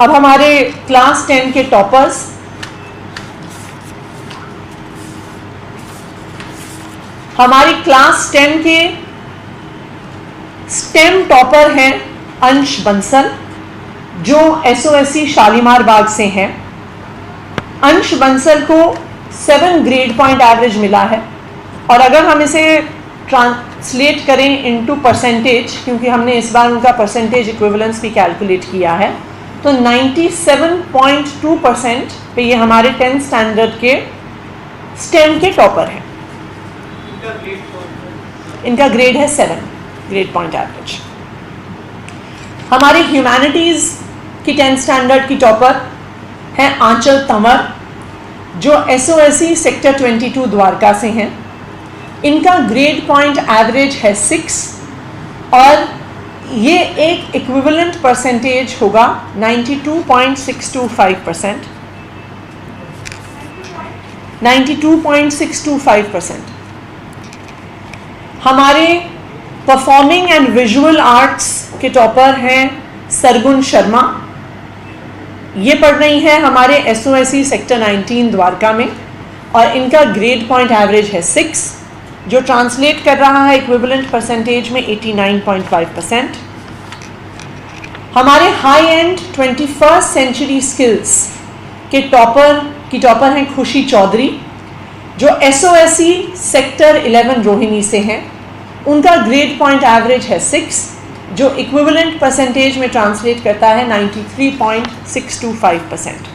अब हमारे क्लास 10 के टॉपर्स, हमारी क्लास 10 के स्टेम टॉपर हैं अंश बंसल, जो एसओएससी शालीमार बाग से हैं। अंश बंसल को 7 ग्रेड पॉइंट एवरेज मिला है, और अगर हम इसे ट्रांसलेट करें इनटू परसेंटेज, क्योंकि हमने इस बार उनका परसेंटेज इक्विवेलेंस भी कैलकुलेट किया है, तो 97.2% पे ये हमारे 10th स्टैंडर्ड के स्टेम के टॉपर हैं। इनका ग्रेड है 7 ग्रेड पॉइंट एवरेज। हमारे ह्यूमैनिटीज़ की 10th स्टैंडर्ड की टॉपर है आंचल तंवर, जो एसओएससी सेक्टर 22 द्वारका से हैं। इनका ग्रेड पॉइंट एवरेज है 6, और ये एक इक्विवेलेंट परसेंटेज होगा 92.625%। 92.625%। हमारे परफॉर्मिंग एंड विजुअल आर्ट्स के टॉपर हैं सरगुन शर्मा। ये पढ़ रही हैं हमारे एसओएससी सेक्टर 19 द्वारका में, और इनका ग्रेड पॉइंट एवरेज है 6, जो ट्रांसलेट कर रहा है इक्विवेलेंट परसेंटेज में 89.5%। हमारे high end 21st century skills के टॉपर हैं खुशी चौधरी, जो एसओएससी सेक्टर 11 रोहिणी से हैं। उनका ग्रेड पॉइंट एवरेज है 6, जो इक्विवेलेंट परसेंटेज में ट्रांसलेट करता है 93.625%।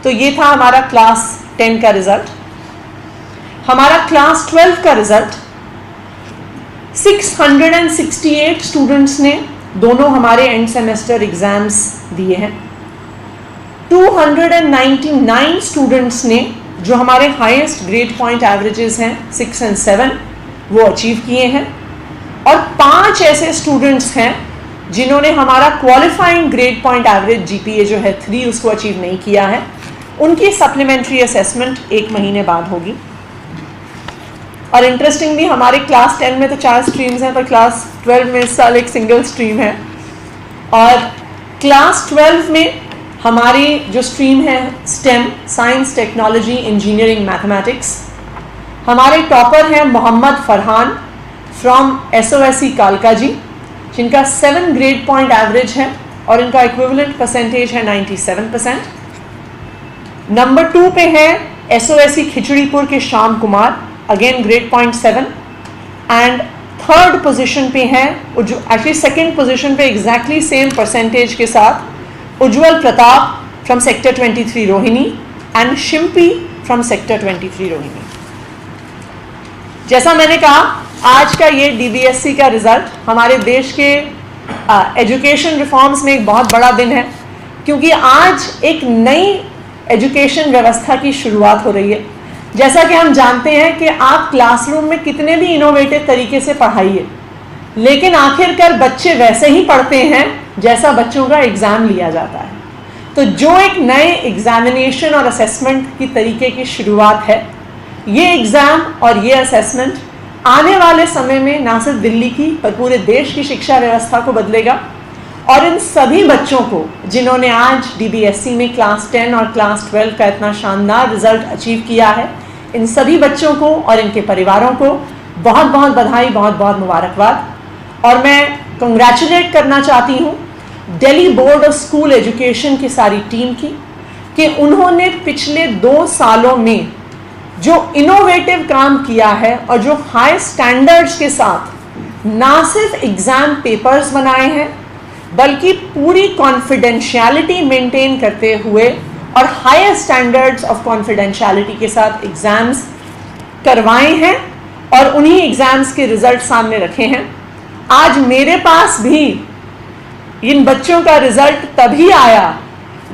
तो ये था हमारा क्लास 10 का रिजल्ट। हमारा क्लास 12 का रिजल्ट 668 स्टूडेंट्स ने दोनों हमारे एंड सेमेस्टर एग्जाम्स दिए हैं। 299 स्टूडेंट्स ने, जो हमारे हाईएस्ट ग्रेड पॉइंट एवरेजेस हैं 6 और 7, वो अचीव किए हैं, और 5 ऐसे स्टूडेंट्स हैं जिन्होंने हमारा qualifying grade point average GPA जो है 3 उसको अचीव नहीं किया है। उनकी सप्लीमेंट्री असेसमेंट 1 महीने बाद होगी। और इंटरेस्टिंगली हमारे क्लास 10 में तो 4 स्ट्रीम्स हैं, पर क्लास 12 में इस साल एक सिंगल स्ट्रीम है। और क्लास 12 में हमारी जो स्ट्रीम है stem, science technology engineering mathematics. हमारे टॉपर हैं मोहम्मद फरहान फ्रॉम एसओएससी कालका जी, जिनका 7 ग्रेड पॉइंट एवरेज है, और इनका इक्विवेलेंट परसेंटेज है 97%। नंबर 2 पे है एसओएससी खिचड़ीपुर के Shyam Kumar, again grade point 7। And 3rd position पे है, एक्चुअली 2nd पोजीशन पे एग्जैक्टली सेम परसेंटेज के साथ Ujjwal Pratap from sector 23 Rohini and Shimpi from sector 23 Rohini. जैसा मैंने कहा, आज का ये डीबीएससी का रिजल्ट हमारे देश के एजुकेशन रिफॉर्म्स में एक बहुत बड़ा दिन है, क्योंकि आज एक नई एजुकेशन व्यवस्था की शुरुआत हो रही है। जैसा कि हम जानते हैं कि आप क्लासरूम में कितने भी इनोवेटिव तरीके से पढ़ाइए, लेकिन आखिरकार बच्चे वैसे ही पढ़ते हैं जैसा बच्चों का एग्ज़ाम लिया जाता है। तो जो एक नए एग्जामिनेशन और असेसमेंट की तरीके की शुरुआत है, ये एग्ज़ाम और ये असेसमेंट आने वाले समय में ना सिर्फ दिल्ली की पर पूरे देश की शिक्षा व्यवस्था को बदलेगा। और इन सभी बच्चों को जिन्होंने आज डीबीएससी में क्लास 10 और क्लास 12 का इतना शानदार रिजल्ट अचीव किया है, इन सभी बच्चों को और इनके परिवारों को बहुत बहुत बधाई, बहुत बहुत मुबारकबाद। और मैं कंग्रेचुलेट करना चाहती हूँ Delhi board of school education की सारी टीम की, कि उन्होंने पिछले 2 सालों में जो इनोवेटिव काम किया है और जो हाई स्टैंडर्ड्स के साथ ना सिर्फ एग्ज़ाम पेपर्स बनाए हैं, बल्कि पूरी कॉन्फिडेंशियलिटी मेंटेन करते हुए और हायर स्टैंडर्ड्स ऑफ कॉन्फिडेंशियलिटी के साथ एग्ज़ाम्स करवाए हैं, और उन्हीं एग्ज़ाम्स के रिज़ल्ट सामने रखे हैं। आज मेरे पास भी इन बच्चों का रिज़ल्ट तभी आया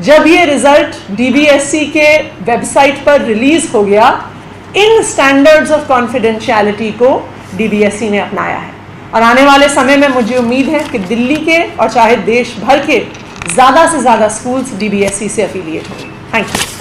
जब ये रिज़ल्ट डीबीएससी के वेबसाइट पर रिलीज़ हो गया। इन स्टैंडर्ड्स ऑफ कॉन्फिडेंशियलिटी को डीबीएससी ने अपनाया है, और आने वाले समय में मुझे उम्मीद है कि दिल्ली के और चाहे देश भर के ज़्यादा से ज़्यादा स्कूल्स डीबीएससी से एफिलिएट होंगे। Thank you.